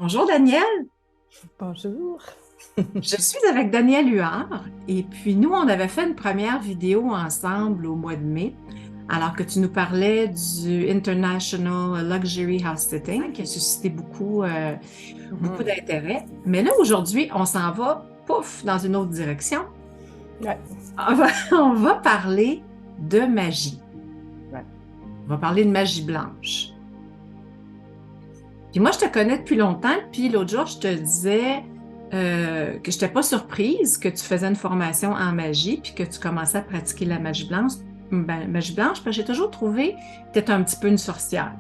Bonjour Daniel, Bonjour. je suis avec Daniel Huard et puis nous, on avait fait une première vidéo ensemble au mois de mai, alors que tu nous parlais du International Luxury House Sitting qui a suscité beaucoup Mhm. d'intérêt. Mais là, aujourd'hui, on s'en va, pouf, dans une autre direction. Ouais, On va parler de magie. ouais. On va parler de magie blanche. Puis moi, je te connais depuis longtemps, puis l'autre jour, je te disais que je n'étais pas surprise que tu faisais une formation en magie, puis que tu commençais à pratiquer la magie blanche, parce que j'ai toujours trouvé que tu étais un petit peu une sorcière.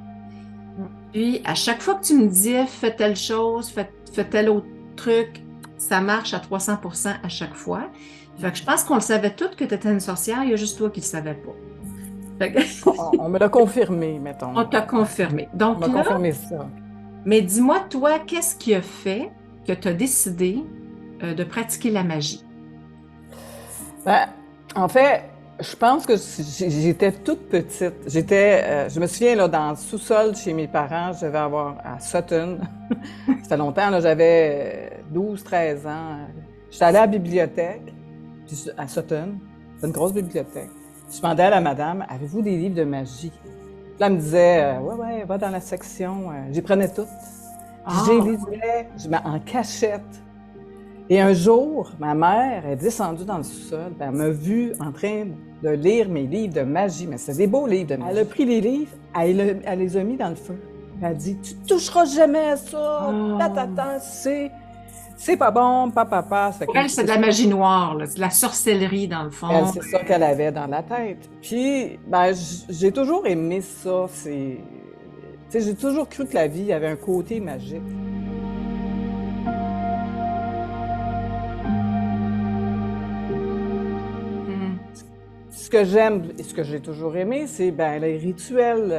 Mm. Puis à chaque fois que tu me disais fais telle chose, fais tel autre truc, ça marche à 300% à chaque fois. Fait que je pense qu'on le savait tous que tu étais une sorcière, il y a juste toi qui ne le savais pas. Fait que On me l'a confirmé, mettons. on t'a confirmé. On Donc m'a là, confirmé ça. mais dis-moi, toi, qu'est-ce qui a fait que tu as décidé de pratiquer la magie? Ben, en fait, je pense que j'étais toute petite. Je me souviens, là, dans le sous-sol chez mes parents, je devais avoir à Sutton. Ça fait longtemps, là, j'avais 12, 13 ans. J'étais allée à la bibliothèque, à Sutton. C'est une grosse bibliothèque. Je demandais à la madame, avez-vous des livres de magie? Puis là, elle me disait, ouais, ouais, va dans la section. J'y prenais toutes. Puis j'ai Ah, lisais, en cachette. Et un jour, ma mère est descendue dans le sous-sol, puis elle m'a vue en train de lire mes livres de magie, mais c'est des beaux livres de magie. Elle a pris les livres, elle les a mis dans le feu. Puis elle a dit, tu toucheras jamais à ça, ah. tatata, c'est pas bon, papa. Pour elle, c'est de la magie noire, là, c'est de la sorcellerie dans le Elle, fond. c'est ça qu'elle avait dans la tête. Puis, ben, j'ai toujours aimé ça. Tu sais, j'ai toujours cru que la vie avait un côté magique. Hmm. Ce que j'aime et ce que j'ai toujours aimé, c'est ben, les rituels,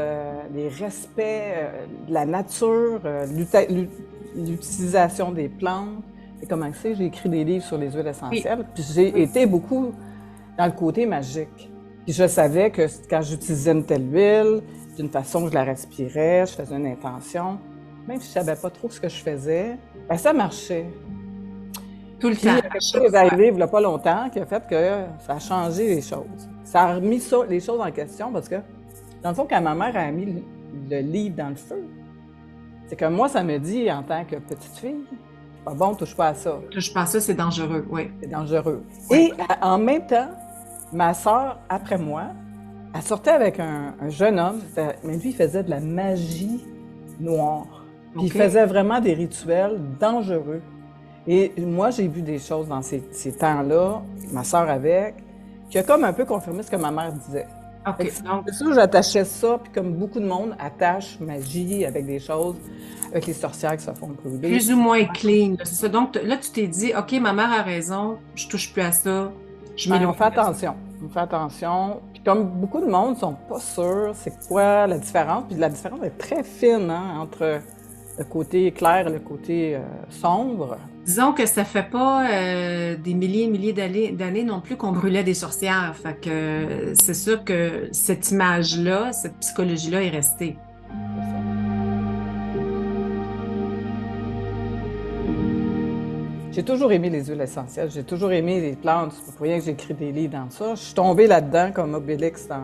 les respects de la nature, l'utilisation des plantes. Et comme tu sais, j'ai écrit des livres sur les huiles Oui, essentielles, puis j'ai oui. été beaucoup dans le côté magique. Puis je savais que quand j'utilisais une telle huile, d'une façon que je la respirais, je faisais une intention, même si je savais pas trop ce que je faisais, ben ça marchait. Tout le Puis il y temps, a à quelque chose chaque qui est fois. arrivé il n'y a pas longtemps qui a fait que ça a changé les choses. Ça a remis les choses en question parce que, dans le fond, quand ma mère a mis le livre dans le feu, c'est que moi, ça me dit, en tant que petite fille, c'est pas bon, touche pas à ça, Je pense que c'est dangereux, oui. c'est dangereux. Oui. Et en même temps, ma sœur, après moi, elle sortait avec un jeune homme, mais lui, il faisait de la magie noire. Puis il OK. faisait vraiment des rituels dangereux. Et moi, j'ai vu des choses dans ces temps-là, ma sœur avec, qui a comme un peu confirmé ce que ma mère disait. Fait que OK. Donc, c'est sûr, j'attachais ça, puis comme beaucoup de monde attache magie avec des choses, avec les sorcières qui se font brûler. plus ou moins clean, là, c'est ça. Donc, là, tu t'es dit, OK, ma mère a raison, je touche plus à ça, je Ben, on m'éloigne fait de ça. attention. On fait attention. Puis comme beaucoup de monde ne sont pas sûrs c'est quoi la différence, puis la différence est très fine hein, entre le côté clair et le côté sombre. Disons que ça fait pas des milliers et milliers d'années non plus qu'on brûlait des sorcières. Fait que c'est sûr que cette image-là, cette psychologie-là est restée. C'est ça. J'ai toujours aimé les huiles essentielles, j'ai toujours aimé les plantes. C'est pas pour rien que j'ai écrit des livres dans ça. Je suis tombée là-dedans comme Obélix dans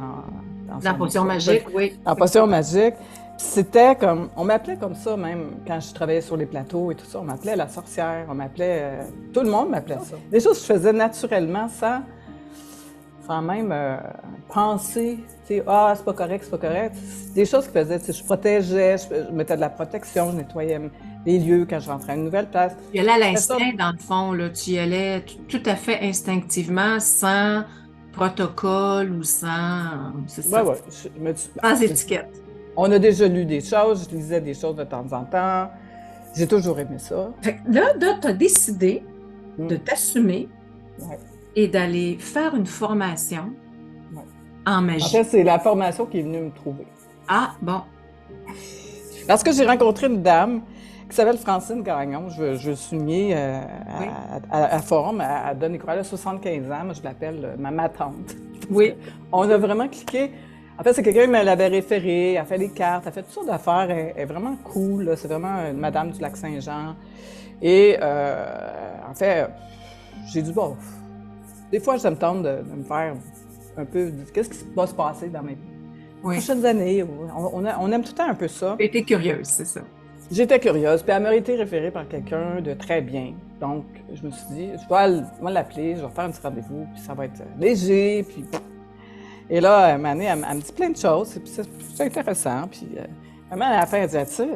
La son potion boussole. magique, oui. En potion magique. C'était comme, on m'appelait comme ça même quand je travaillais sur les plateaux et tout ça. On m'appelait la sorcière, on m'appelait, tout le monde m'appelait ça. Des choses que je faisais naturellement sans même penser, tu sais, ah, c'est pas correct, c'est pas correct. Des choses que je faisais, tu sais, je protégeais, je mettais de la protection, je nettoyais les lieux quand je rentrais à une nouvelle place. Tu y allais à C'est ça. l'instinct, dans le fond, là. Tu y allais tout à fait instinctivement, sans protocole ou sans, c'est Ouais, ça, ouais. sans étiquette. On a déjà lu des choses, je lisais des choses de temps en temps. J'ai toujours aimé ça. Fait que là, tu as décidé de Mm. t'assumer Ouais, et d'aller faire une formation ouais. en En fait, magie. c'est la formation qui est venue me trouver. Ah, bon, Parce que j'ai rencontré une dame qui s'appelle Francine Gagnon. Je suis souligner oui, à Forum, à Donne-Nicolas, elle a 75 ans. Moi, je l'appelle ma tante. Parce oui. qu'on a vraiment cliqué. En fait, c'est quelqu'un qui me l'avait référé, elle fait des cartes, elle fait toutes sortes d'affaires, elle est vraiment cool, là. C'est vraiment une madame du Lac-Saint-Jean. Et en fait, j'ai dit, bon, des fois, ça me tente de me faire un peu, qu'est-ce qui va se passer dans mes Oui. prochaines années? On aime tout le temps un peu ça. J'ai été curieuse, c'est ça. J'étais curieuse, puis elle m'a été référée par quelqu'un de très bien. Donc, je me suis dit, je vais l'appeler, je vais faire un petit rendez-vous, puis ça va être léger, puis... Et là, elle me dit plein de choses, et puis c'est intéressant. Puis, à la fin, elle dit, tu sais,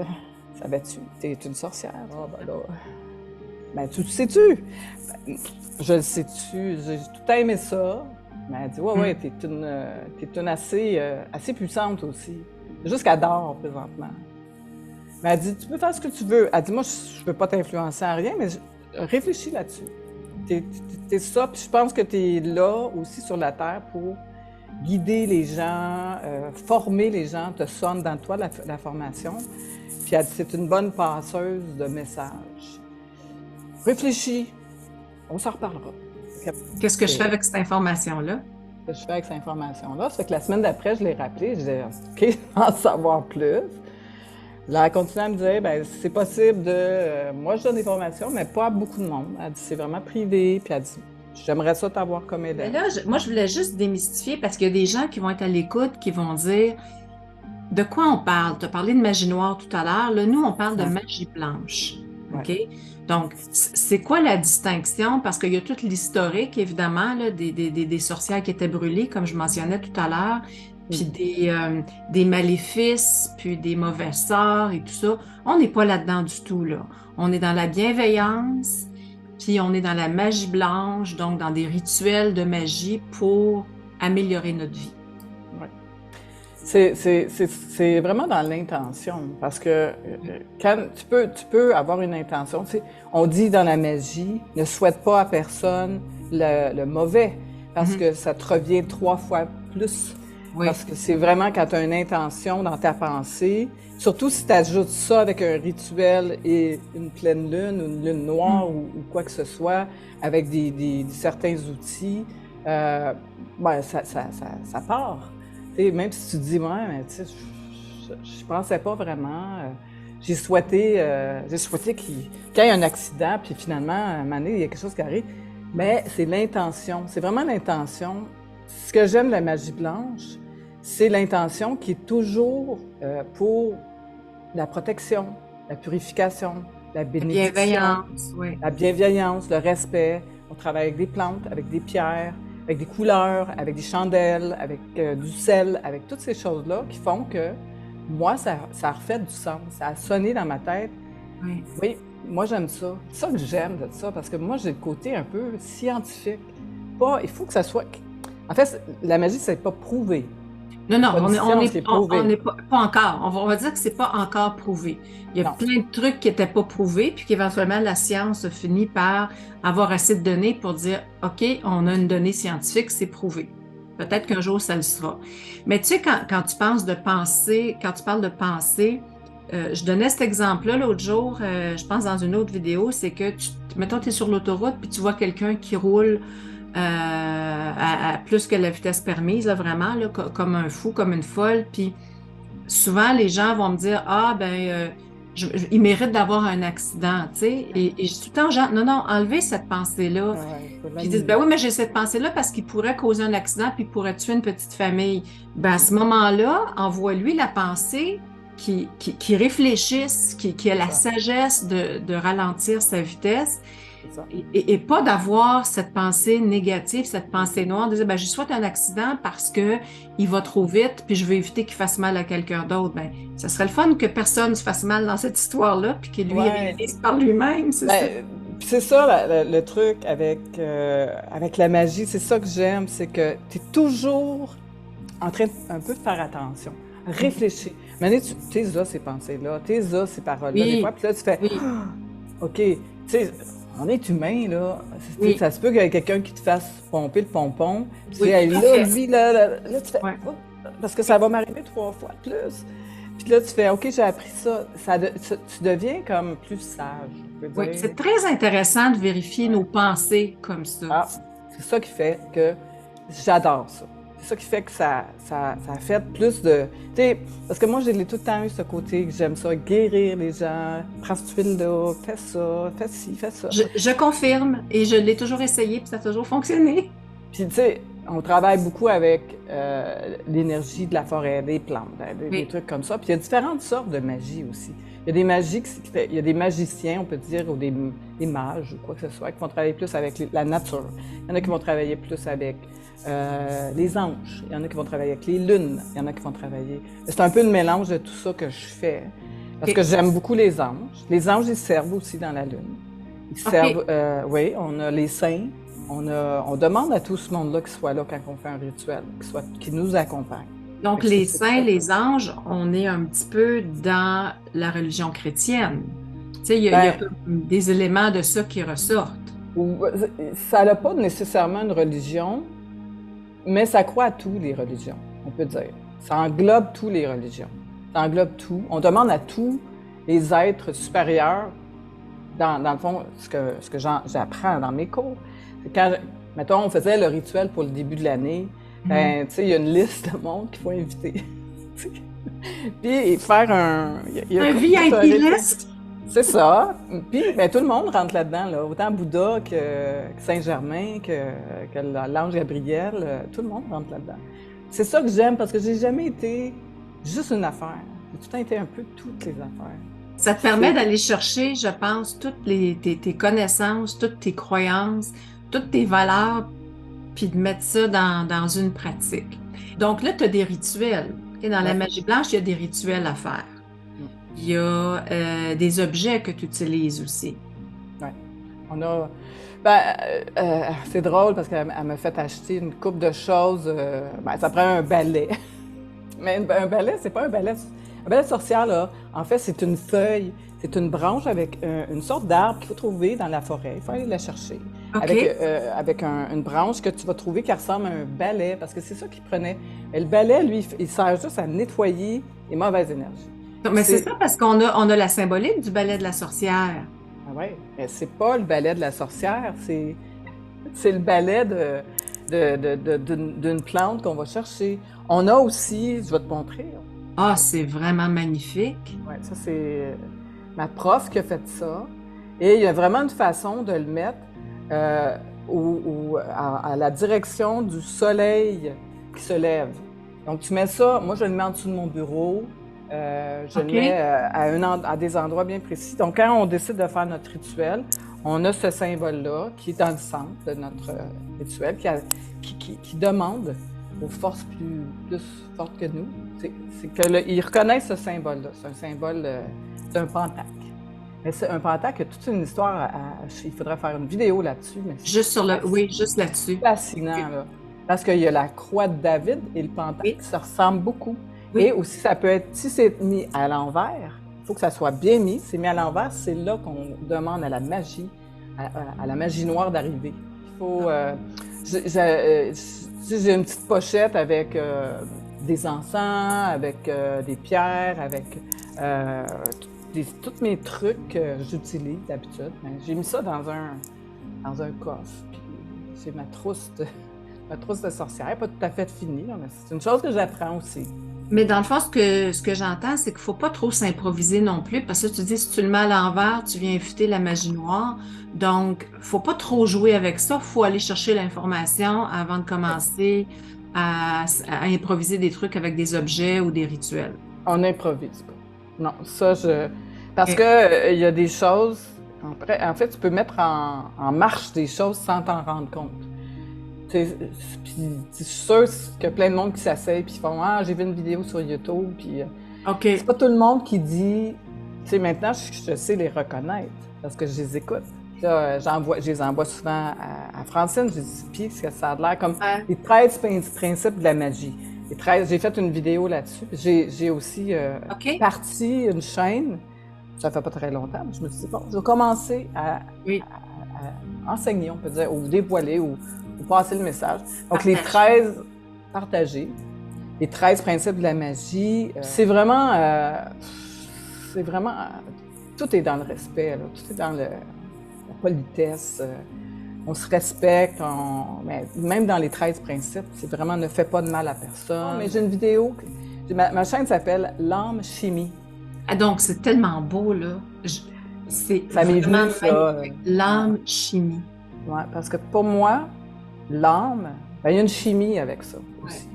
savais-tu, t'es une sorcière? Ah, ben là, ben, tu le sais-tu? Ben, je le sais-tu, j'ai tout aimé ça. Mais elle dit, ouais, t'es une assez puissante aussi. C'est juste qu'elle dort présentement. Mais elle dit, tu peux faire ce que tu veux. Elle dit, moi, je ne veux pas t'influencer en rien, mais réfléchis là-dessus. T'es ça, puis je pense que tu es là aussi sur la Terre pour guider les gens, former les gens, te sonne dans toi la formation. Puis elle dit, c'est une bonne passeuse de messages. Réfléchis, on s'en reparlera. Qu'est-ce que je fais avec cette information-là? Ce que je fais avec cette information-là, ça fait que la semaine d'après, je l'ai rappelée, je disais, OK, en savoir plus. Là, elle continue à me dire, bien, c'est possible de... moi, je donne des formations, mais pas à beaucoup de monde. Elle dit, c'est vraiment privé. Puis elle dit, j'aimerais ça t'avoir comme élève. Mais là, moi, je voulais juste démystifier parce qu'il y a des gens qui vont être à l'écoute, qui vont dire, de quoi on parle? Tu as parlé de magie noire tout à l'heure. Là, nous, on parle de magie blanche. OK? Ouais. Donc, c'est quoi la distinction? Parce qu'il y a tout l'historique, évidemment, là, des sorcières qui étaient brûlées, comme je mentionnais tout à l'heure, puis des maléfices, puis des mauvais sorts et tout ça. On n'est pas là-dedans du tout, là. On est dans la bienveillance, puis on est dans la magie blanche, donc dans des rituels de magie pour améliorer notre vie. Ouais. C'est vraiment dans l'intention, parce que quand tu peux avoir une intention. Tu sais, on dit dans la magie, ne souhaite pas à personne le mauvais, parce que ça te revient 3 fois plus. Oui. Parce que c'est vraiment quand tu as une intention dans ta pensée, surtout si tu ajoutes ça avec un rituel et une pleine lune, ou une lune noire ou quoi que ce soit, avec certains outils, ben, ça part. T'sais, même si tu te dis, ouais, mais tu sais, je pensais pas vraiment. J'ai souhaité qu'il y ait un accident, puis finalement, à un moment donné, il y a quelque chose qui arrive. Mais c'est l'intention, c'est vraiment l'intention. Ce que j'aime de la magie blanche, c'est l'intention qui est toujours pour la protection, la purification, la bénédiction, Bienveillance, oui. la bienveillance, le respect. On travaille avec des plantes, avec des pierres, avec des couleurs, avec des chandelles, avec du sel, avec toutes ces choses-là qui font que moi, ça a refait du sens. Ça a sonné dans ma tête. Oui. Oui, moi, j'aime ça. C'est ça que j'aime de ça, parce que moi, j'ai le côté un peu scientifique. Il faut que ça soit... En fait, la magie, c'est pas prouvé. Non, on n'est pas encore. On va dire que c'est pas encore prouvé. Il y a plein de trucs qui n'étaient pas prouvés, puis qu'éventuellement, la science a fini par avoir assez de données pour dire, OK, on a une donnée scientifique, c'est prouvé. Peut-être qu'un jour, ça le sera. Mais tu sais, quand tu penses de penser, quand tu parles de pensée, je donnais cet exemple-là l'autre jour, je pense dans une autre vidéo, c'est que, mettons, tu es sur l'autoroute, puis tu vois quelqu'un qui roule à plus que la vitesse permise, là, vraiment, là, comme un fou, comme une folle. Puis souvent, les gens vont me dire, ah, ben, il mérite d'avoir un accident, tu sais. Et je dis tout le temps, genre, non, enlevez cette pensée-là. Puis ils disent, ben oui, mais j'ai cette pensée-là parce qu'il pourrait causer un accident puis il pourrait tuer une petite famille. Ben, à ce moment-là, envoie-lui la pensée qui réfléchisse, qui a la sagesse de ralentir sa vitesse. Et pas d'avoir cette pensée négative, cette pensée noire, de dire, ben, je souhaite un accident parce que il va trop vite, puis je veux éviter qu'il fasse mal à quelqu'un d'autre. Ben, ça serait le fun que personne se fasse mal dans cette histoire-là, puis qu'il lui réalise par lui-même, c'est ça. C'est ça le truc avec la magie, c'est ça que j'aime, c'est que tu es toujours en train un peu de faire attention, réfléchir. Mais tu as ces pensées-là, tu as ces paroles-là, des fois, puis là, tu fais, OK, tu sais, on est humain, là. Ça se peut qu'il y ait quelqu'un qui te fasse pomper le pompon. Puis tu tu fais... Oh, parce que ça va m'arriver 3 fois plus. Puis là, tu fais, OK, j'ai appris ça. Tu deviens comme plus sage, je peux dire. C'est très intéressant de vérifier nos pensées comme ça. Ah, c'est ça qui fait que j'adore ça. C'est ça qui fait que ça a fait plus de... Tu sais, parce que moi, j'ai tout le temps eu ce côté que j'aime ça, guérir les gens, prends cette huile-là, fais ça, fais ci, fais ça. Je confirme et je l'ai toujours essayé puis ça a toujours fonctionné. Puis, tu sais, on travaille beaucoup avec l'énergie de la forêt, des plantes, des Oui. trucs comme ça. Puis, il y a différentes sortes de magie aussi. Il y a des magies, il y a des magiciens, on peut dire, ou des mages, ou quoi que ce soit, qui vont travailler plus avec la nature. Il y en a qui vont travailler plus avec les anges. Il y en a qui vont travailler avec les lunes. Il y en a qui vont travailler... C'est un peu le mélange de tout ça que je fais. Parce que j'aime beaucoup les anges. Les anges, ils servent aussi dans la lune. Ils servent... oui, on a les saints. On demande à tout ce monde-là qui soit là quand on fait un rituel, qui nous accompagne. Donc, les saints, les anges, on est un petit peu dans la religion chrétienne. Tu sais, il y a comme des éléments de ça qui ressortent. Ça n'a pas nécessairement une religion, mais ça croit à toutes les religions, on peut dire. Ça englobe toutes les religions. Ça englobe tout. On demande à tous les êtres supérieurs, dans le fond, ce que j'apprends dans mes cours, c'est quand, mettons, on faisait le rituel pour le début de l'année, ben, tu sais, il y a une liste de monde qu'il faut inviter. Puis faire un Un VIP list? C'est ça. Puis, ben, tout le monde rentre là-dedans, là. Autant Bouddha que Saint-Germain, que l'ange Gabriel, tout le monde rentre là-dedans. C'est ça que j'aime, parce que j'ai jamais été juste une affaire. J'ai tout le temps été un peu toutes les affaires. Ça te permet d'aller chercher, je pense, toutes tes connaissances, toutes tes croyances, toutes tes valeurs, puis de mettre ça dans une pratique. Donc là, tu as des rituels. Et dans la magie blanche, il y a des rituels à faire. Il y a des objets que tu utilises aussi. Oui. On a... Ben, c'est drôle parce qu'elle m'a fait acheter une couple de choses. Ben, ça prend un balai. Mais un balai, c'est pas un balai. Un balai de sorcière, là, en fait, c'est une feuille. C'est une branche avec une sorte d'arbre qu'il faut trouver dans la forêt. Il faut aller la chercher. Okay. Avec une branche que tu vas trouver qui ressemble à un balai, parce que c'est ça qu'il prenait. Et le balai, lui, il sert juste à nettoyer les mauvaises énergies. Mais c'est ça parce qu'on a la symbolique du balai de la sorcière. Ah oui, mais c'est pas le balai de la sorcière, c'est le balai d'une plante qu'on va chercher. On a aussi, je vais te montrer. Ah, c'est vraiment magnifique. Oui, ça c'est ma prof qui a fait ça. Et il y a vraiment une façon de le mettre à la direction du soleil qui se lève. Donc tu mets ça, moi je le mets en dessous de mon bureau. Je le mets à des endroits bien précis. Donc, quand on décide de faire notre rituel, on a ce symbole-là qui est dans le centre de notre rituel, qui demande aux forces plus fortes que nous, c'est qu'ils reconnaissent ce symbole-là. C'est un symbole d'un pentacle. Mais c'est un pentacle qui a toute une histoire. Il faudrait faire une vidéo là-dessus. Mais juste juste là-dessus. Fascinant, là. Parce qu'il y a la croix de David et le pentacle qui se ressemblent beaucoup. Oui. Et aussi, ça peut être, si c'est mis à l'envers, il faut que ça soit bien mis. C'est mis à l'envers, c'est là qu'on demande à la magie, à la magie noire d'arriver. Il faut... j'ai une petite pochette avec des encens, avec des pierres, avec tous mes trucs que j'utilise d'habitude. J'ai mis ça dans un coffre. Puis j'ai ma trousse de sorcière. Elle n'est pas tout à fait finie, là, mais c'est une chose que j'apprends aussi. Mais dans le fond, ce que j'entends, c'est qu'il ne faut pas trop s'improviser non plus, parce que tu dis, si tu le mets à l'envers, tu viens inviter la magie noire. Donc, il ne faut pas trop jouer avec ça. Il faut aller chercher l'information avant de commencer à improviser des trucs avec des objets ou des rituels. On n'improvise pas. Non, ça, parce que il y a des choses... En fait, tu peux mettre en marche des choses sans t'en rendre compte. Puis, je suis sûre qu'il y a plein de monde qui s'asseye puis ils font « Ah, j'ai vu une vidéo sur YouTube. » Puis c'est pas tout le monde qui dit... Tu sais, maintenant, je sais les reconnaître parce que je les écoute. Là, je les envoie souvent à Francine. Je dis « Puis, ça a l'air comme les 13 principes de la magie. » J'ai fait une vidéo là-dessus. J'ai aussi parti une chaîne. Ça fait pas très longtemps, mais je me suis dit « Bon, je vais commencer à enseigner, on peut dire, ou dévoiler, ou passer le message. » Donc, les 13 partagés, les 13 principes de la magie, c'est vraiment, tout est dans le respect, là, tout est dans la politesse. on se respecte, mais même dans les 13 principes, c'est vraiment ne fais pas de mal à personne. Mais j'ai une vidéo, ma chaîne s'appelle L'âme chimie. Ah, donc, c'est tellement beau, là. C'est Ça m'est vraiment venu, ça. magnifique. L'âme chimie. Ouais, parce que pour moi, l'âme, ben, il y a une chimie avec ça aussi. Ouais.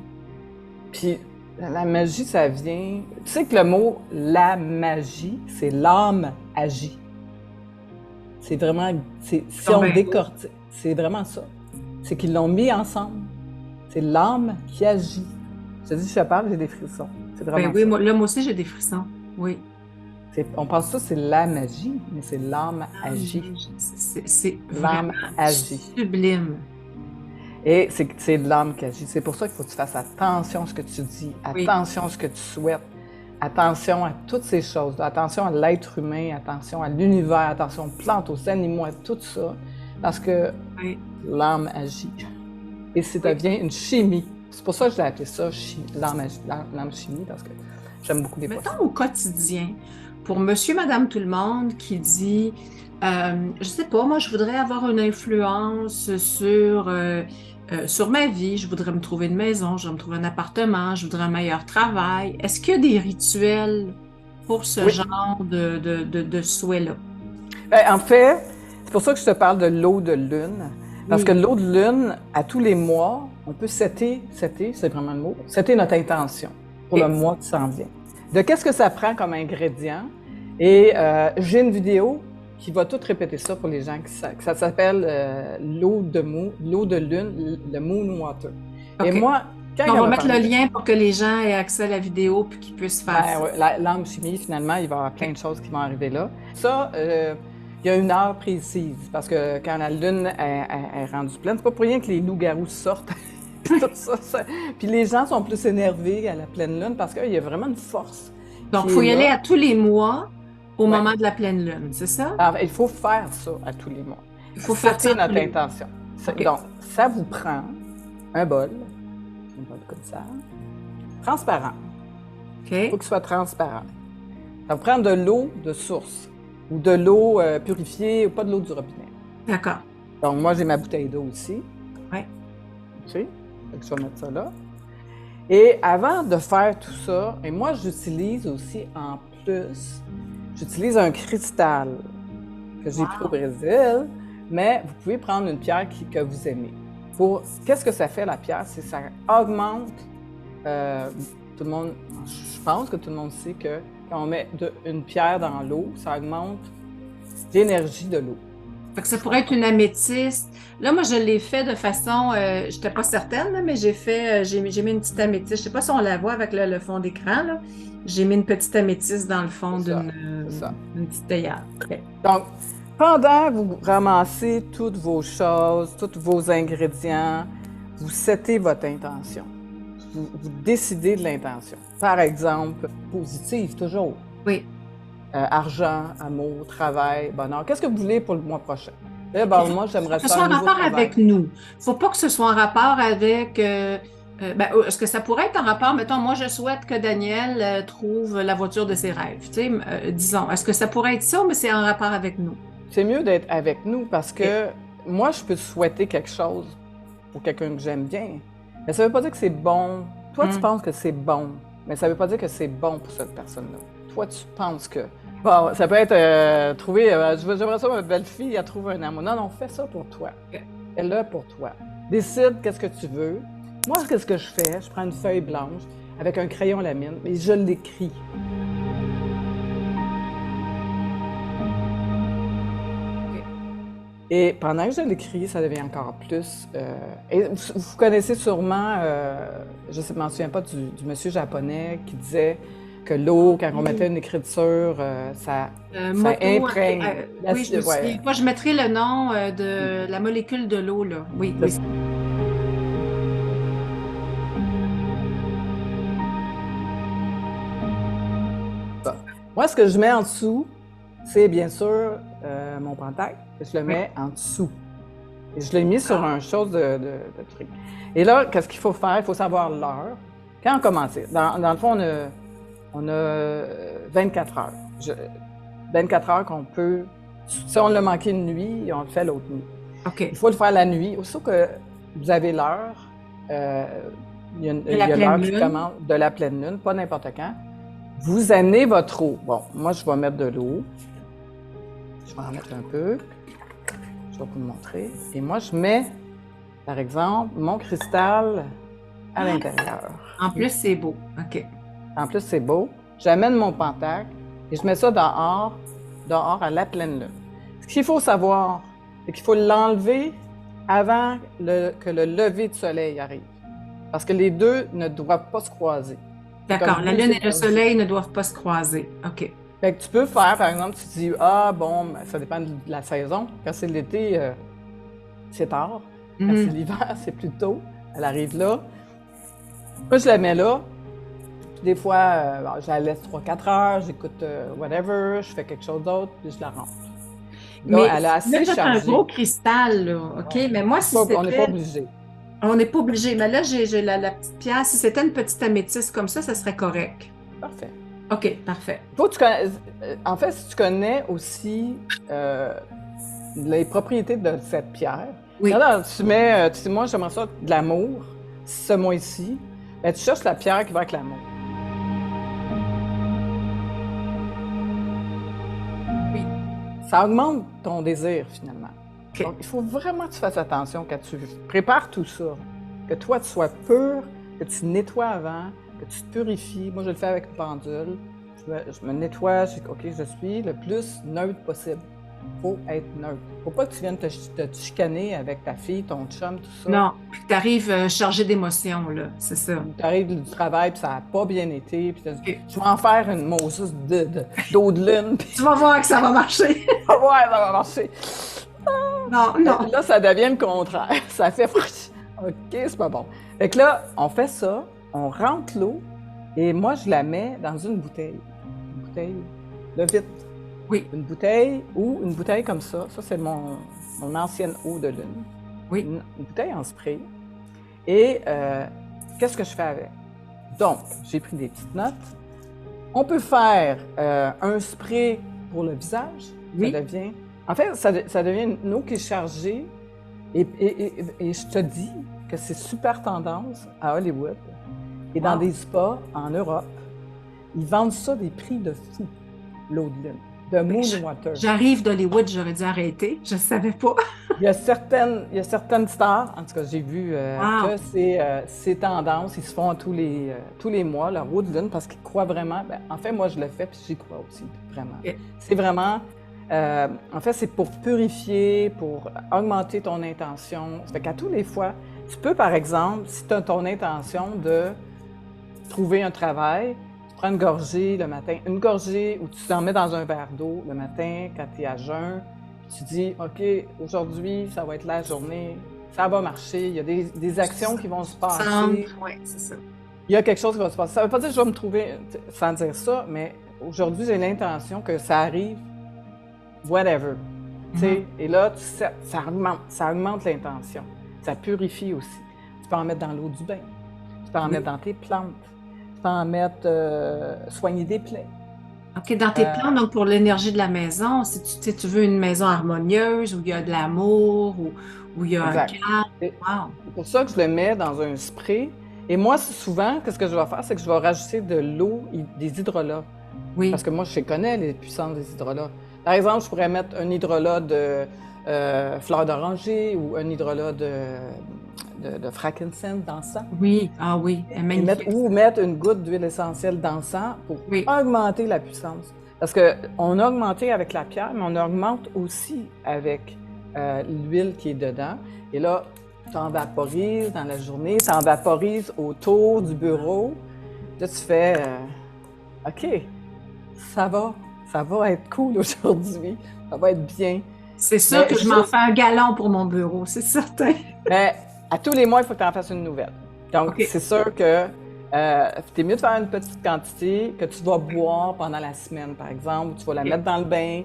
Puis la magie, ça vient. Tu sais que le mot la magie, c'est l'âme agit. C'est vraiment. Si Donc, on ben, décortique, c'est vraiment ça. C'est qu'ils l'ont mis ensemble. C'est l'âme qui agit. Je te dis, je te parle, j'ai des frissons. C'est ben vraiment oui, ça. moi aussi, j'ai des frissons. Oui. On pense ça, c'est la magie, mais c'est l'âme agit. C'est L'âme vraiment agit. sublime. Et c'est de l'âme qui agit. C'est pour ça qu'il faut que tu fasses attention à ce que tu dis, Oui. attention à ce que tu souhaites, attention à toutes ces choses, attention à l'être humain, attention à l'univers, attention aux plantes, aux animaux, à tout ça, parce que Oui. l'âme agit. Et ça devient une chimie. C'est pour ça que je l'ai appelé ça l'âme chimie, parce que j'aime beaucoup les poissons. Mettons au quotidien, pour monsieur, madame, tout le monde qui dit, je sais pas, moi, je voudrais avoir une influence sur ma vie, je voudrais me trouver une maison, je voudrais me trouver un appartement, je voudrais un meilleur travail. Est-ce qu'il y a des rituels pour ce Oui. genre de souhait-là? En fait, c'est pour ça que je te parle de l'eau de lune. Parce que l'eau de lune, à tous les mois, on peut setter, c'est vraiment le mot, setter notre intention pour le mois qui s'en vient. De qu'est-ce que ça prend comme ingrédient? Et j'ai une vidéo qui va tout répéter ça pour les gens qui savent. Ça s'appelle l'eau de lune, le moon water. OK. Et moi, quand on va mettre le lien pour que les gens aient accès à la vidéo puis qu'ils puissent faire ça. Ouais, l'âme chimie, finalement, il va y avoir plein de choses qui vont arriver là. Ça, il y a une heure précise, parce que quand la lune est rendue pleine, c'est pas pour rien que les loups-garous sortent. Tout ça. Puis les gens sont plus énervés à la pleine lune parce qu'il y a vraiment une force. Donc, il faut y aller à tous les mois au moment de la pleine lune, c'est ça? Alors, il faut faire ça à tous les mois. Il faut faire ça notre intention. Okay. Donc, ça vous prend un bol comme ça, transparent. Il faut qu'il soit transparent. Ça vous prend de l'eau de source ou de l'eau purifiée ou pas de l'eau du robinet. D'accord. Donc, moi, j'ai ma bouteille d'eau aussi. Oui. Tu sais? Je vais mettre ça là. Et avant de faire tout ça, et moi, j'utilise aussi en plus, j'utilise un cristal que j'ai pris au Brésil, mais vous pouvez prendre une pierre que vous aimez. Qu'est-ce que ça fait, la pierre? C'est que ça augmente, tout le monde, je pense que tout le monde sait que quand on met une pierre dans l'eau, ça augmente l'énergie de l'eau. Fait que ça pourrait être une améthyste. Là, moi, je l'ai fait de façon, je n'étais pas certaine, là, mais j'ai mis une petite améthyste. Je ne sais pas si on la voit avec le fond d'écran, là. J'ai mis une petite améthyste dans le fond d'une petite théière. Okay. Donc, pendant que vous ramassez toutes vos choses, tous vos ingrédients, vous settez votre intention. Vous décidez de l'intention. Par exemple, positive, toujours. Oui. Argent, amour, travail, bonheur. Qu'est-ce que vous voulez pour le mois prochain? Là, ben, moi, j'aimerais que ce soit en rapport avec nous. Il ne faut pas que ce soit en rapport avec... est-ce que ça pourrait être en rapport, mettons, moi, je souhaite que Daniel trouve la voiture de ses rêves. Tu sais, disons, est-ce que ça pourrait être ça, mais c'est en rapport avec nous? C'est mieux d'être avec nous parce que moi, je peux souhaiter quelque chose pour quelqu'un que j'aime bien, mais ça ne veut pas dire que c'est bon. Toi, tu penses que c'est bon, mais ça ne veut pas dire que c'est bon pour cette personne-là. Toi, tu penses que... Bon, ça peut être trouver... j'aimerais ça, ma belle-fille, elle trouve un amour. Non, fais ça pour toi. Elle est là pour toi. Décide qu'est-ce que tu veux. Moi, qu'est-ce que je fais? Je prends une feuille blanche avec un crayon à la mine et je l'écris. Et pendant que je l'écris, ça devient encore plus... et vous connaissez sûrement, je ne m'en souviens pas, du monsieur japonais qui disait que l'eau, quand on mettait une écriture, ça imprègne. Oui, je me souviens. Moi, je mettrai le nom de la molécule de l'eau, là. Oui. Moi, ce que je mets en dessous, c'est bien sûr mon pentacle. Je le mets en dessous. Et je l'ai mis sur un chose de truc. Et là, qu'est-ce qu'il faut faire? Il faut savoir l'heure. Quand on commence? Dans le fond, on a 24 heures. 24 heures qu'on peut... Si on l'a manqué une nuit, on le fait l'autre nuit. OK. Il faut le faire la nuit. Aussitôt que vous avez l'heure, il y a pleine l'heure qui lune. commence de la pleine lune, pas n'importe quand. Vous amenez votre eau. Bon, moi, je vais mettre de l'eau. Je vais en mettre un peu. Je vais vous le montrer. Et moi, je mets, par exemple, mon cristal à l'intérieur. En plus, c'est beau. OK. En plus, c'est beau. J'amène mon pentacle et je mets ça dehors à la pleine lune. Ce qu'il faut savoir, c'est qu'il faut l'enlever avant que le lever du soleil arrive. Parce que les deux ne doivent pas se croiser. D'accord. Comme La deux lune et le énergies. soleil ne doivent pas se croiser. OK. Fait que tu peux faire, par exemple, tu te dis, ah bon, ça dépend de la saison. Quand c'est l'été, c'est tard. Quand c'est l'hiver, c'est plus tôt. Elle arrive là. Moi, je la mets là. Puis des fois, je la laisse 3-4 heures, j'écoute whatever, je fais quelque chose d'autre, puis je la rentre. Là, Mais elle a assez là, t'as un chargé. gros cristal, là. OK? Ouais. Mais moi, si On n'est pas c'était... obligé. On n'est pas obligé. Mais là, j'ai la petite pierre. Si c'était une petite améthyste comme ça serait correct. Parfait. OK, parfait. Faut que tu en fait, si tu connais aussi les propriétés de cette pierre, Oui. alors, tu dis, moi, j'aimerais ça de l'amour, ce mois-ci, ben, tu cherches la pierre qui va avec l'amour. Oui. Ça augmente ton désir, finalement. OK. Donc, il faut vraiment que tu fasses attention quand tu prépares tout ça, que toi, tu sois pur, que tu nettoies avant, que tu te purifies. Moi, je le fais avec une pendule. Je me nettoie, OK, je suis le plus neutre possible. Il faut être neutre. Il ne faut pas que tu viennes te chicaner avec ta fille, ton chum, tout ça. Non, puis tu arrives chargé d'émotions, là, c'est ça. Tu arrives du travail, puis ça n'a pas bien été, puis tu vas en faire une Moses d'eau de lune. Puis Tu vas voir que ça va marcher. ouais, ça va marcher. Non, non. Là, ça devient le contraire. Ça fait OK, c'est pas bon. Fait que là, on fait ça, on rentre l'eau, et moi, je la mets dans une bouteille. Une bouteille de vitre. Oui. Une bouteille ou une bouteille comme ça. Ça, c'est mon ancienne eau de lune. Oui. Une bouteille en spray. Et qu'est-ce que je fais avec? Donc, j'ai pris des petites notes. On peut faire un spray pour le visage. Oui. Ça devient... En fait, ça devient une eau qui est chargée. Et je te dis que c'est super tendance à Hollywood et dans des spas en Europe. Ils vendent ça des prix de fou, l'eau de lune, de Moon Water. J'arrive d'Hollywood, j'aurais dû arrêter. Je ne savais pas. Il y a certaines stars, en tout cas, j'ai vu que c'est tendance. Ils se font tous les mois, leur eau de lune, parce qu'ils croient vraiment. Ben, en fait, moi, je le fais, puis j'y crois aussi, vraiment. Okay. C'est vraiment... en fait, c'est pour purifier, pour augmenter ton intention. Ça fait qu'à tous les fois, tu peux, par exemple, si tu as ton intention de trouver un travail, tu prends une gorgée le matin, une gorgée où tu t'en mets dans un verre d'eau le matin quand tu es à jeun, puis tu dis, OK, aujourd'hui, ça va être la journée, ça va marcher, il y a des actions qui vont se passer. Oui, c'est ça. Il y a quelque chose qui va se passer. Ça ne veut pas dire que je vais me trouver, sans dire ça, mais aujourd'hui, j'ai l'intention que ça arrive whatever. Et là, ça augmente l'intention. Ça purifie aussi. Tu peux en mettre dans l'eau du bain. Tu peux en mettre dans tes plantes. Tu peux en mettre soigner des plaies. OK, dans tes plantes, donc pour l'énergie de la maison, si tu veux une maison harmonieuse, où il y a de l'amour, où il y a un calme. C'est pour ça que je le mets dans un spray. Et moi, souvent, qu'est-ce que je vais faire? C'est que je vais rajouter de l'eau, des hydrolats. Oui. Parce que moi, je connais les puissances des hydrolats. Par exemple, je pourrais mettre un hydrolat de fleur d'oranger ou un hydrolat de frankincense d'encens. Oui, ah oui, magnifique. Ou mettre une goutte d'huile essentielle d'encens pour augmenter la puissance. Parce qu'on a augmenté avec la pierre, mais on augmente aussi avec l'huile qui est dedans. Et là, tu en vaporises dans la journée, tu en vaporises autour du bureau. Là, tu fais OK, ça va être cool aujourd'hui, ça va être bien. C'est sûr que je m'en fais un gallon pour mon bureau, c'est certain. Mais à tous les mois, il faut que tu en fasses une nouvelle. Donc, c'est sûr que c'est mieux de faire une petite quantité que tu vas boire pendant la semaine, par exemple, ou tu vas la mettre dans le bain.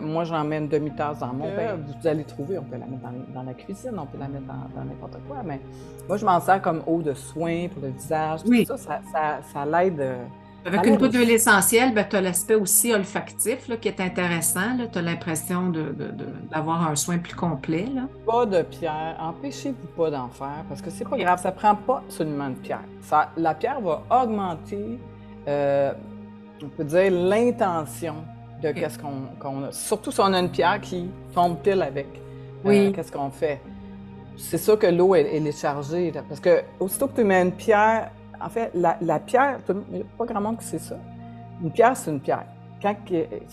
Moi, j'en mets une demi-tasse dans mon bain. Vous allez trouver, on peut la mettre dans la cuisine, on peut la mettre dans n'importe quoi, mais moi, je m'en sers comme eau de soin pour le visage. Oui. Tout ça l'aide. Avec une goutte d'huile essentielle, ben, tu as l'aspect aussi olfactif là, qui est intéressant. Tu as l'impression d'avoir un soin plus complet. Là. Pas de pierre. Empêchez-vous pas d'en faire parce que c'est pas grave. Ça prend pas absolument de pierre. La pierre va augmenter, on peut dire, l'intention de qu'est-ce qu'on a. Surtout si on a une pierre qui tombe pile avec qu'est-ce qu'on fait. C'est ça que l'eau, elle est chargée. Là, parce que aussitôt que tu mets une pierre, en fait, la pierre, il n'y a pas grand monde qui sait ça. Une pierre, c'est une pierre. Quand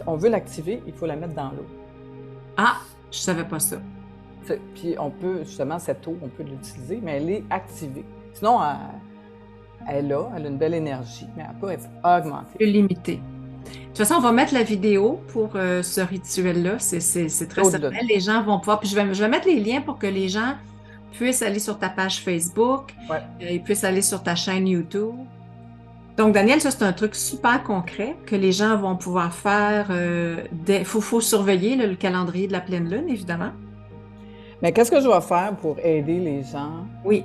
on veut l'activer, il faut la mettre dans l'eau. Ah, je savais pas ça. Puis on peut, justement, cette eau, on peut l'utiliser, mais elle est activée. Sinon, elle a une belle énergie, mais elle peut être augmentée. Plus limitée. De toute façon, on va mettre la vidéo pour ce rituel-là. C'est très certain. Les gens vont pouvoir. Puis je vais mettre les liens pour que les gens puissent aller sur ta page Facebook, ils puissent aller sur ta chaîne YouTube. Donc, Daniel, ça, c'est un truc super concret que les gens vont pouvoir faire. Faut surveiller le calendrier de la pleine lune, évidemment. Mais qu'est-ce que je vais faire pour aider les gens? Oui.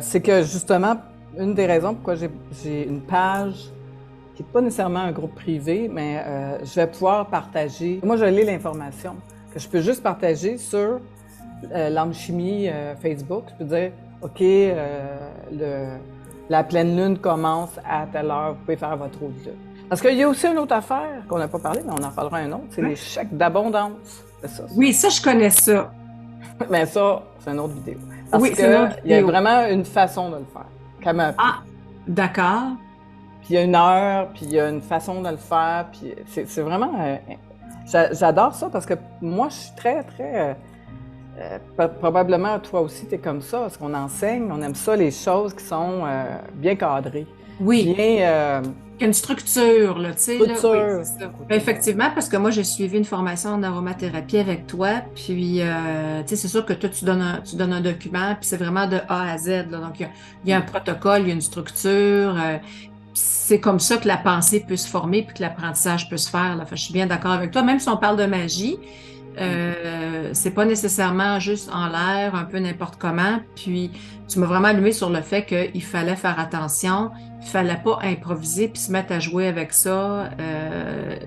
C'est que, justement, une des raisons pourquoi j'ai une page qui n'est pas nécessairement un groupe privé, mais je vais pouvoir partager. Moi, je lis l'information que je peux juste partager sur l'âme chimie Facebook. Je peux dire, OK, la pleine lune commence à telle heure, vous pouvez faire votre route là. Parce qu'il y a aussi une autre affaire qu'on n'a pas parlé, mais on en parlera un autre, c'est les chèques d'abondance. C'est ça. Oui, ça, je connais ça. Mais ça, c'est une autre vidéo. Parce qu'il y a vraiment une façon de le faire. Ah, d'accord. Puis il y a une heure, puis il y a une façon de le faire, puis c'est vraiment... j'adore ça parce que moi, je suis très, très... probablement, toi aussi, tu es comme ça, parce qu'on enseigne, on aime ça, les choses qui sont bien cadrées. Oui. Bien... une structure, là, tu sais. Structure. Là, oui, c'est ça. Effectivement, parce que moi, j'ai suivi une formation en aromathérapie avec toi, puis, tu sais, c'est sûr que toi, tu donnes un document, puis c'est vraiment de A à Z, là. Donc, il y a un protocole, il y a une structure, c'est comme ça que la pensée peut se former, puis que l'apprentissage peut se faire, là. Enfin, je suis bien d'accord avec toi, même si on parle de magie, c'est pas nécessairement juste en l'air, un peu n'importe comment. Puis tu m'as vraiment allumé sur le fait qu'il fallait faire attention, il fallait pas improviser puis se mettre à jouer avec ça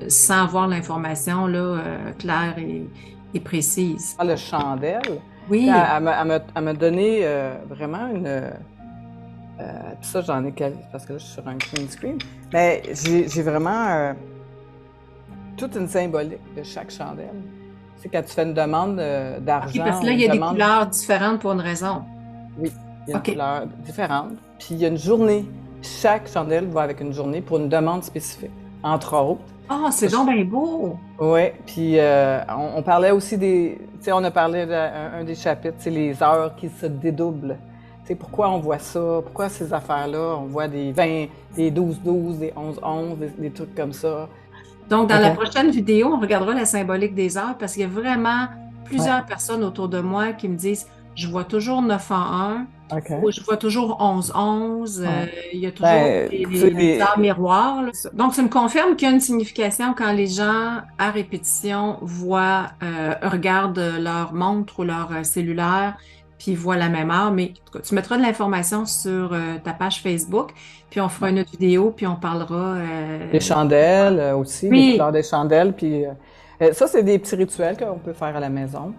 sans avoir l'information là, claire et précise. Le chandelle, oui. Elle m'a donné vraiment une... puis ça, j'en ai parce que là, je suis sur un green screen. Mais j'ai vraiment toute une symbolique de chaque chandelle. C'est quand tu fais une demande d'argent. Okay, parce que là, il y a des couleurs différentes pour une raison. Oui, il y a une couleur différente. Puis il y a une journée. Chaque chandelle va avec une journée pour une demande spécifique, entre autres. Ah, c'est donc bien beau! Oui, puis on parlait aussi des... Tu sais, on a parlé d'un des chapitres, c'est les heures qui se dédoublent. Tu sais, pourquoi on voit ça? Pourquoi ces affaires-là? On voit des 20, des 12-12, des 11-11, des trucs comme ça. Donc, dans la prochaine vidéo, on regardera la symbolique des heures parce qu'il y a vraiment plusieurs personnes autour de moi qui me disent « Je vois toujours 9 en 1 ou je vois toujours 11-11 il y a toujours des heures miroirs. » Donc, ça me confirme qu'il y a une signification quand les gens, à répétition, regardent leur montre ou leur cellulaire puis ils voient la même heure. Mais en tout cas, tu mettras de l'information sur ta page Facebook, puis on fera une autre vidéo, puis on parlera... des chandelles aussi, les couleurs des chandelles. Puis ça, c'est des petits rituels qu'on peut faire à la maison.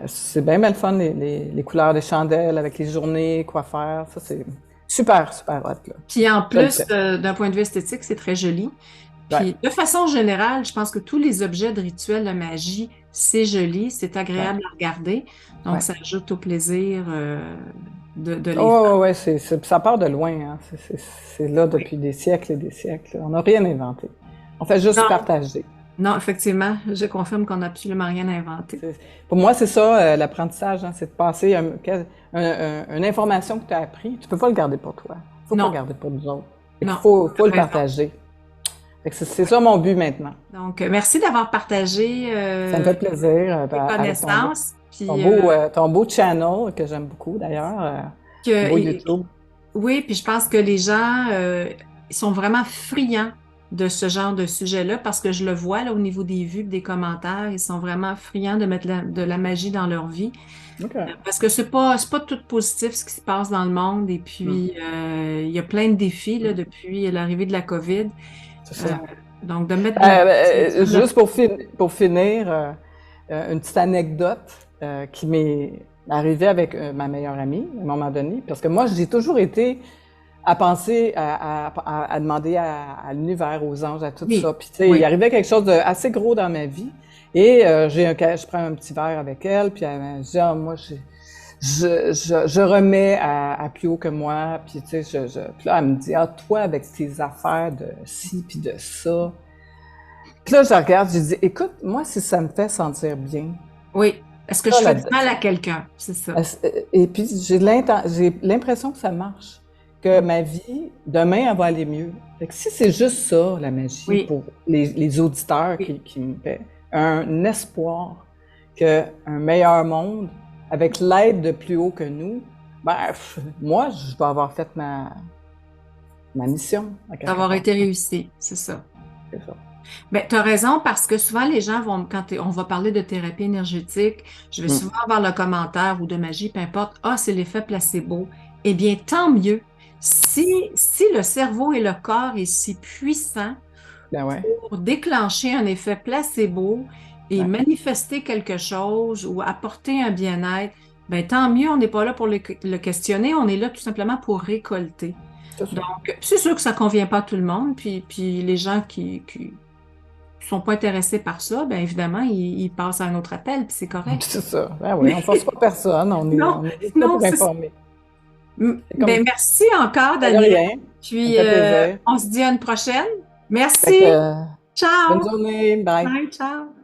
C'est bien le fun, les couleurs des chandelles avec les journées, quoi faire. Ça, c'est super, super hot. Là. Puis en plus, d'un point de vue esthétique, c'est très joli. Puis de façon générale, je pense que tous les objets de rituels de magie, c'est joli, c'est agréable à regarder. Donc, ça ajoute au plaisir de les faire. Oui, ça part de loin. Hein. C'est là depuis des siècles et des siècles. On n'a rien inventé. On fait juste partager. Non, effectivement, je confirme qu'on n'a absolument rien inventé. Pour moi, c'est ça, l'apprentissage, hein, c'est de passer une information que tu as appris. Tu ne peux pas le garder pour toi. Il ne faut pas le garder pour nous autres. Il faut le partager. C'est ça mon but maintenant. Donc, merci d'avoir partagé ça me fait plaisir, tes connaissances. Ton beau channel, que j'aime beaucoup d'ailleurs, beau YouTube. Oui, puis je pense que les gens ils sont vraiment friands de ce genre de sujet-là parce que je le vois là, au niveau des vues et des commentaires, ils sont vraiment friands de mettre de la magie dans leur vie. Parce que c'est pas tout positif ce qui se passe dans le monde et puis il y a plein de défis là, depuis l'arrivée de la COVID. c'est ça. Donc, de mettre de Juste pour finir, une petite anecdote qui m'est arrivée avec ma meilleure amie, à un moment donné, parce que moi, j'ai toujours été à penser, à demander à l'univers, aux anges, à tout Oui, ça. Puis, tu sais, il arrivait quelque chose d'assez gros dans ma vie, et je prends un petit verre avec elle, puis elle me dit, ah, moi, je remets à plus haut que moi, puis tu sais, puis là, elle me dit, ah, toi, avec tes affaires de ci, puis de ça. Puis là, je regarde, je dis, écoute, moi, si ça me fait sentir bien, oui. Est-ce que je ça, fais du mal à quelqu'un? C'est ça. et puis j'ai l'impression que ça marche, que ma vie, demain, elle va aller mieux. Fait que si c'est juste ça, la magie, Oui, pour les auditeurs oui. qui me fait un espoir qu'un meilleur monde, avec l'aide de plus haut que nous, ben, moi, je dois avoir fait ma mission, à quelque D'avoir part. été réussi, c'est ça. C'est ça. Ben, tu as raison parce que souvent les gens vont, on va parler de thérapie énergétique, je vais Mm. souvent avoir le commentaire ou de magie, peu importe, ah, c'est l'effet placebo. Eh bien, tant mieux. Si le cerveau et le corps est si puissant Ben ouais, pour déclencher un effet placebo et ouais, manifester quelque chose ou apporter un bien-être, ben, tant mieux, on n'est pas là pour le questionner, on est là tout simplement pour récolter. c'est ça. Donc, c'est sûr que ça ne convient pas à tout le monde, puis les gens qui sont pas intéressés par ça, bien évidemment, ils passent à un autre appel, puis c'est correct. C'est ça. Ben oui, on force pas personne, Non, on est juste là non, pour informer. C'est comme, ben, merci encore, ben de Daniel. rien, ça me Puis, fait plaisir. on se dit à une prochaine. Fait Merci. que, bonne Ciao. journée, bye. Bye, ciao.